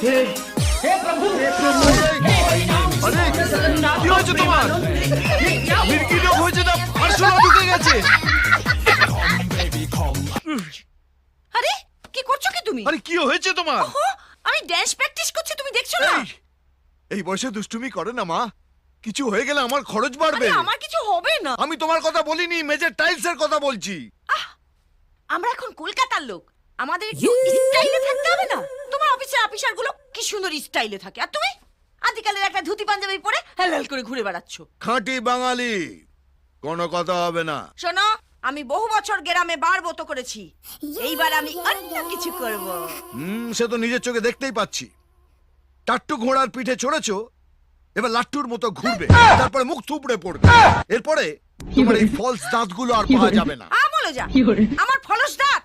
আরে কি হয়েছে তোমার? মির্কি রোগ হয়েছে না পার্শ্বরা ঢুকে গেছে? আরে কি করছো কি তুমি? আরে কি হয়েছে তোমার? ওহো, আমি ড্যান্স প্র্যাকটিস করছি, তুমি দেখছো না? এই বয়সে দুষ্টুমি করে না মা। কিছু হয়ে গেলে আমার খরচ বাড়বে। আরে আমার কিছু হবে না। আমি তোমার কথা বলিনি, মেজের টাইলসের কথা বলছি। আমরা এখন কলকাতার লোক, আমাদের একটু স্টাইলে থাকতে হবে না? তোমার অফিসের অফিসার গুলো কি সুন্দর স্টাইলে থাকে, আর তুমি আদিকালের একটা ধুতি পাঞ্জাবি পরে হেলাল করে ঘুরে বেড়াচ্ছ। খাঁটি বাঙালি, কোনো কথা হবে না। শোনো, আমি বহু বছর গ্রামে বারবত করেছি, এইবার আমি অন্য কিছু করব। সে তো নিজের চোখে দেখতেই পাচ্ছি। টাট্টু ঘোড়ার পিঠে চড়েছো, এবার লাট্টুর মতো ঘুরবে, তারপরে মুখ থুবড়ে পড়বে। এরপরে তোমার এই ফলস দাঁতগুলো আর পাওয়া যাবে না। বলে যা, আমার ফলস দাঁত